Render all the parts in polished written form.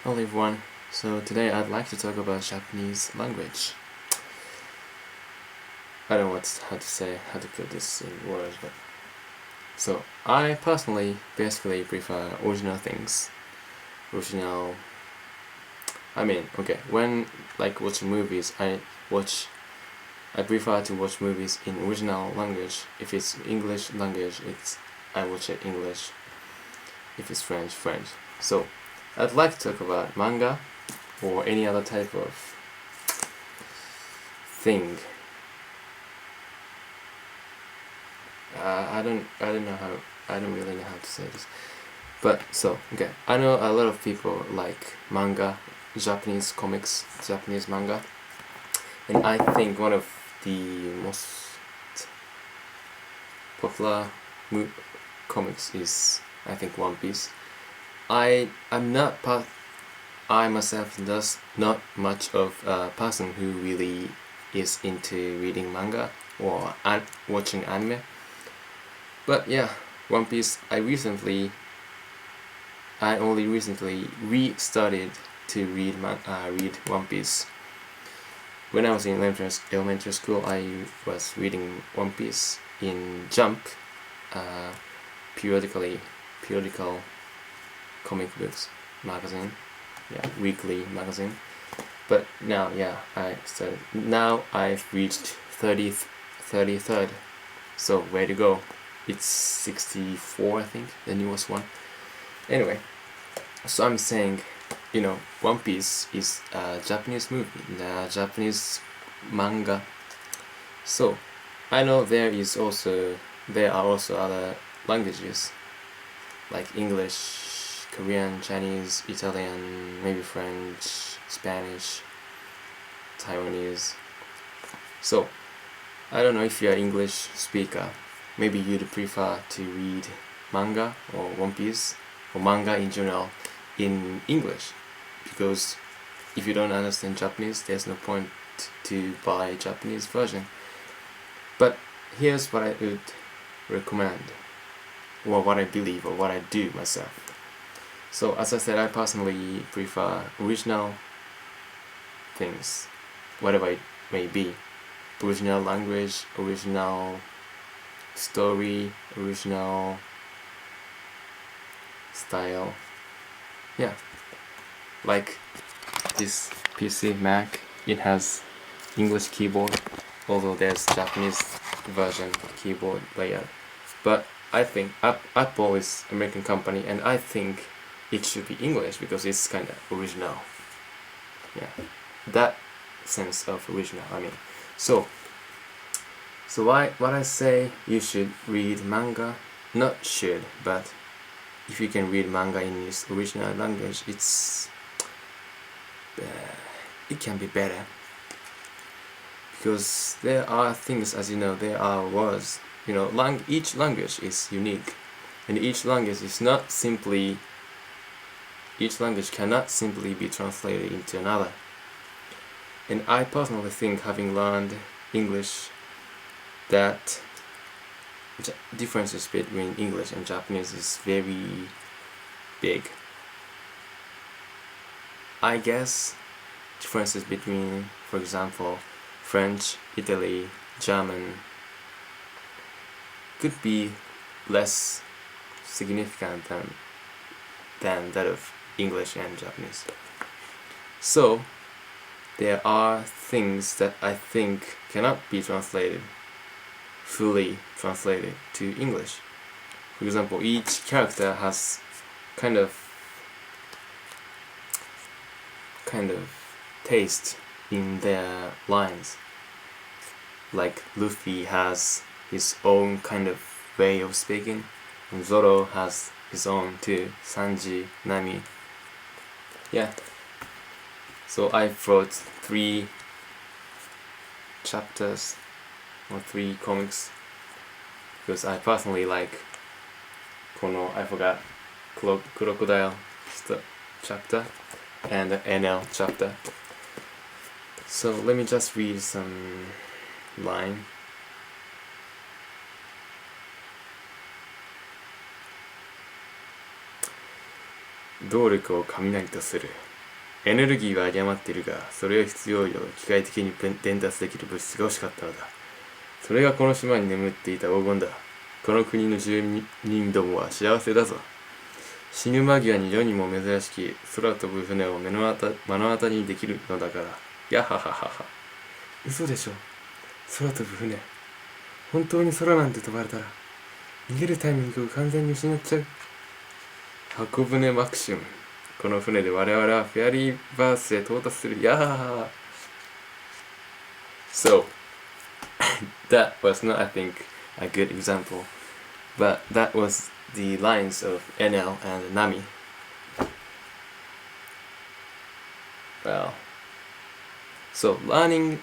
Hello everyone. So today I'd like to talk about Japanese language. I don't know how to put this in words, but so I personally basically prefer original things. Original. When watching movies, I prefer to watch movies in original language. If it's English language, I watch it English. If it's French, French. So I'd like to talk about manga or any other type of thing. I don't really know how to say this, but I know a lot of people like manga, Japanese comics, Japanese manga, and I think one of the most popular comics is One Piece. I myself does not much of a person who really is into reading manga or watching anime. But yeah, One Piece. I only recently restarted to read One Piece. When I was in elementary school, I was reading One Piece in Jump, periodical comic books magazine, weekly magazine. But now, now I've reached 33rd. So where to go? It's 64, I think, the newest one. Anyway, so I'm saying, One Piece is a Japanese movie, a Japanese manga. So I know there are also other languages like English, Korean, Chinese, Italian, maybe French, Spanish, Taiwanese. So I don't know if you're an English speaker. Maybe you'd prefer to read manga or One Piece or manga in general in English, because if you don't understand Japanese, there's no point to buy a Japanese version. But here's what I would recommend, or what I believe, or what I do myself. So as I said, I personally prefer original things, whatever it may be. Original language, original story, original style. Yeah, like this PC Mac, it has English keyboard, although there's Japanese version keyboard layout. But I think Apple is American company, and I think it should be English because it's kind of original. Yeah, that sense of original. So what I say, you should read manga. Not should, but if you can read manga in its original language, it can be better, because there are things, as you know, there are words. Each language is unique, and each language cannot simply be translated into another. And I personally think, having learned English, that differences between English and Japanese is very big. I guess differences between, for example, French, Italy, German could be less significant than that of English and Japanese. So there are things that I think cannot be fully translated to English. For example, each character has kind of taste in their lines. Like Luffy has his own kind of way of speaking, and Zoro has his own too. Sanji, Nami. Yeah. So I wrote 3 chapters or 3 comics because I personally like I forgot Crocodile chapter and the NL chapter. So let me just read some line. 動力を雷とするエネルギーは有り余っているが、それを必要量機械的に伝達できる物質が欲しかったのだ。それがこの島に眠っていた黄金だ。この国の住人どもは幸せだぞ。死ぬ間際に世にも珍しき空飛ぶ船を目の当たりにできるのだから。やはははは。嘘でしょ。空飛ぶ船。本当に空なんて飛ばれたら、逃げるタイミングを完全に失っちゃう。箱舟マクシム。この船で我々はフェアリーバースへ到達する。やー。So, that was not, I think, a good example, but that was the lines of NL and Nami. Well, so learning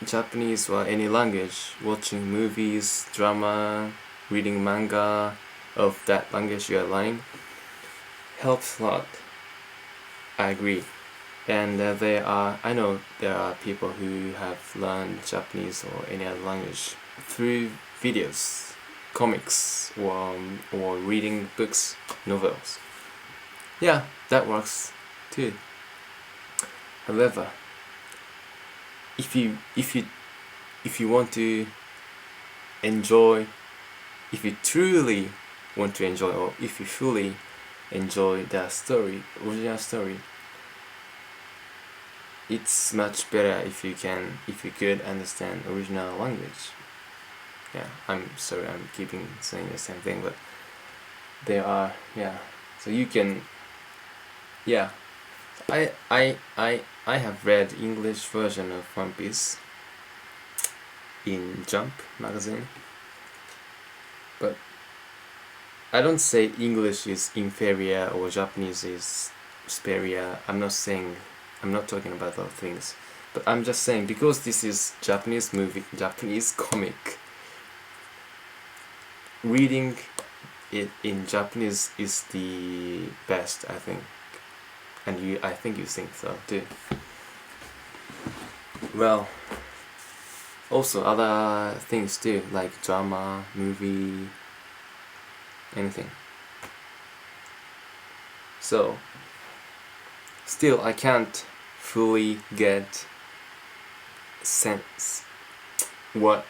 Japanese or any language, watching movies, drama, reading manga of that language you are learning helps a lot. I agree. And I know there are people who have learned Japanese or any other language through videos, comics, or reading books, novels. Yeah, that works too. However, if you want to enjoy, if you truly want to enjoy, or if you fully enjoy the story, original story, it's much better if you could understand original language. Yeah, I'm sorry, I'm keeping saying the same thing, but there are, yeah, so you can, yeah, I have read English version of One Piece in Jump magazine, but I don't say English is inferior or Japanese is superior. I'm not talking about those things, but I'm just saying, because this is Japanese movie, Japanese comic, reading it in Japanese is the best, I think, and I think you think so too. Well, also other things too, like drama, movie, anything. So still I can't fully get sense what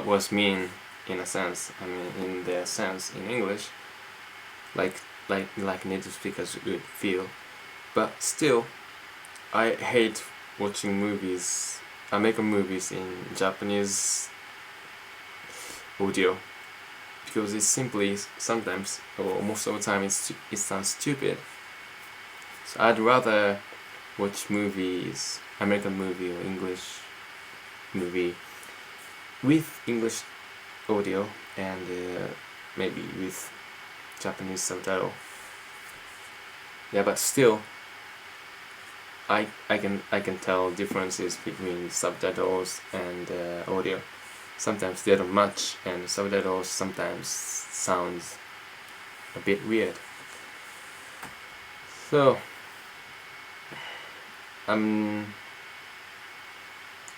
was mean in a sense. I mean, in the sense in English, like native speakers would feel. But still, I hate watching movies, American movies in Japanese audio, because it's simply sometimes, or most of the time, it sounds stupid. So I'd rather watch movies, American movie or English movie, with English audio and maybe with Japanese subtitle. Yeah, but still, I can tell differences between subtitles and audio. Sometimes they don't match, and subtitles sometimes sounds a bit weird. So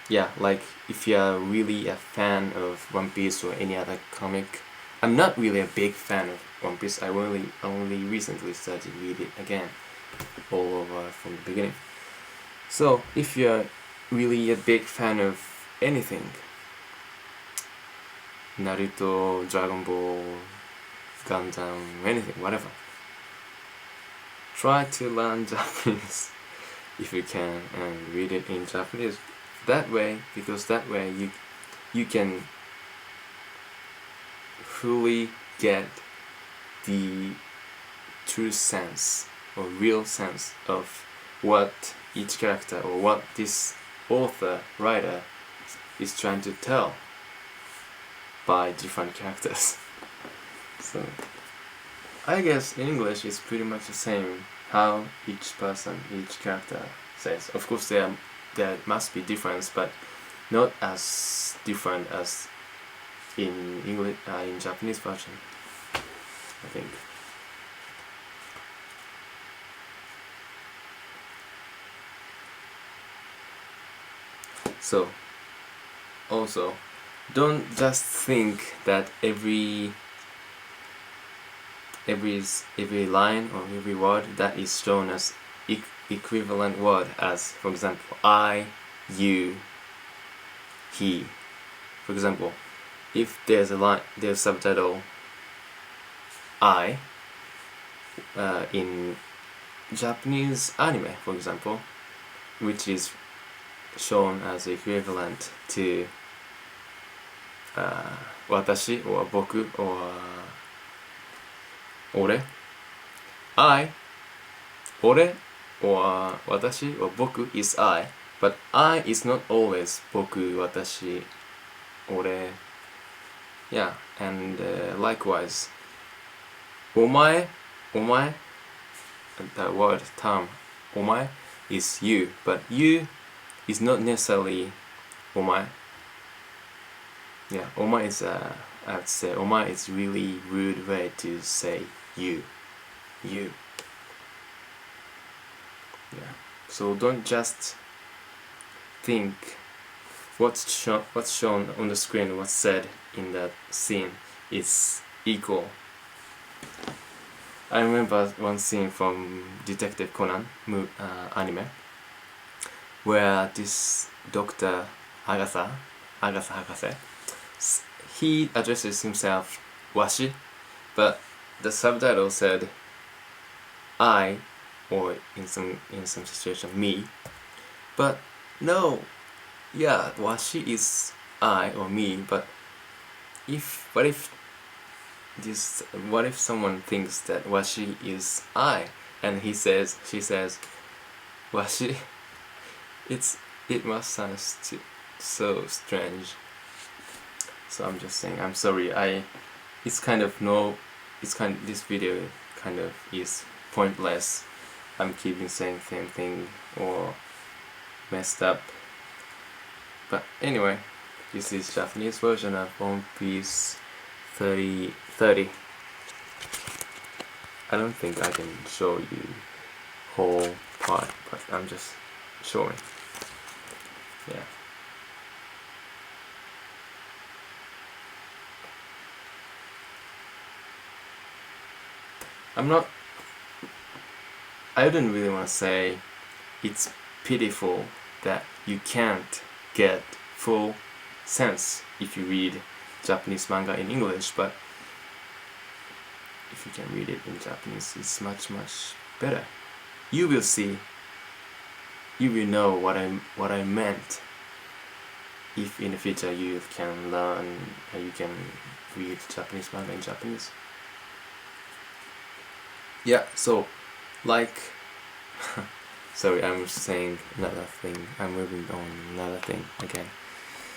yeah, like if you are really a fan of One Piece or any other comic, I'm not really a big fan of One Piece. I only recently started to read it again, all over from the beginning. So if you're really a big fan of anything, Naruto, Dragon Ball, Gundam, anything, whatever, try to learn Japanese if you can and read it in Japanese. That way, because that way you can fully get the true sense or real sense of what each character or what this writer is trying to tell by different characters. So I guess in English it's pretty much the same, how each character says. Of course there must be difference, but not as different as in English, in Japanese version, I think. So also, don't just think that every every line or every word that is shown as equivalent word as, for example, I, you, he. For example, if there's subtitle I in Japanese anime, for example, which is shown as equivalent to watashi or boku or ore. Ore or watashi or boku is I, but I is not always boku, watashi, ore. Yeah, and likewise, omae, that word, term, omae is you, but you is not necessarily omae. Yeah, omae is I would say omae is really rude way to say you. Yeah. So don't just think what's shown on the screen, what's said in that scene is equal. I remember one scene from Detective Conan anime, where this Dr. Agasa Hakase, he addresses himself washi, but the subtitle said I, or in some situation me. But no, yeah, washi is I or me, but what if someone thinks that washi is I, and she says washi, it must sound so strange. So I'm just saying, I'm sorry, this video kind of is pointless. I'm keeping saying same thing or messed up. But anyway, this is Japanese version of One Piece 30. I don't think I can show you whole part, but I'm just showing. Yeah. I don't really want to say it's pitiful that you can't get full sense if you read Japanese manga in English, but if you can read it in Japanese, it's much better. You will see, you will know what I meant if in the future you can learn, you can read Japanese manga in Japanese. Yeah, so like sorry, I'm saying another thing. I'm moving on another thing again.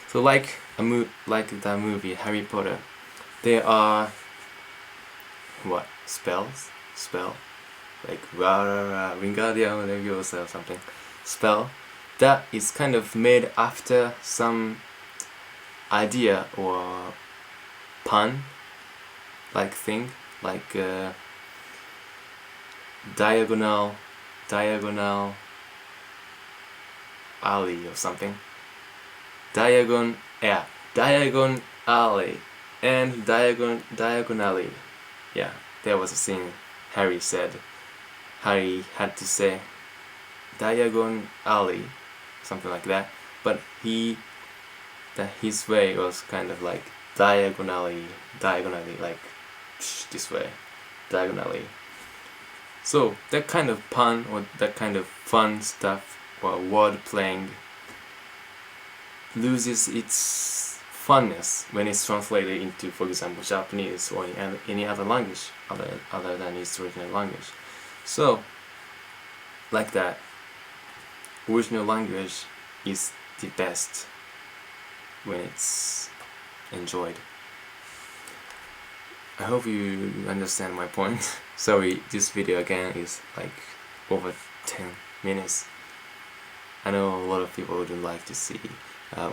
So like the movie Harry Potter, there are what spell like Wingardium Leviosa or something spell that is kind of made after some idea or pun like thing, like diagonal alley or something. Diagon alley and diagonally. Yeah, there was a scene Harry had to say diagon alley, something like that, but his way was kind of like diagonally, like this way, diagonally. So that kind of pun or that kind of fun stuff or word playing loses its funness when it's translated into, for example, Japanese or any other language other than its original language. So, like that, original language is the best when it's enjoyed. I hope you understand my point. Sorry, this video again is like over 10 minutes. I know a lot of people wouldn't like to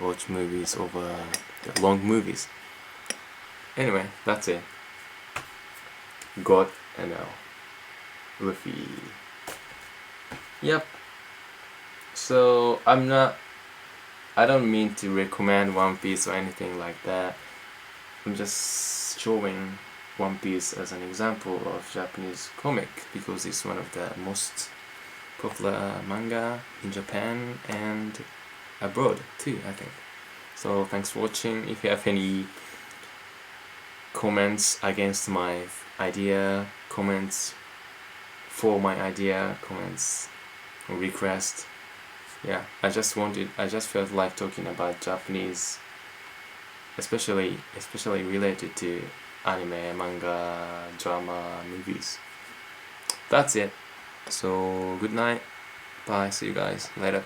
watch movies over the long movies. Anyway, that's it. God ML. Luffy. Yep. So I don't mean to recommend One Piece or anything like that. I'm just showing One Piece as an example of Japanese comic because it's one of the most popular manga in Japan and abroad too, I think. So thanks for watching. If you have any comments against my idea, comments for my idea, comments or request, yeah, I just felt like talking about Japanese, especially related to anime, manga, drama, movies. That's it. So good night. Bye. See you guys later.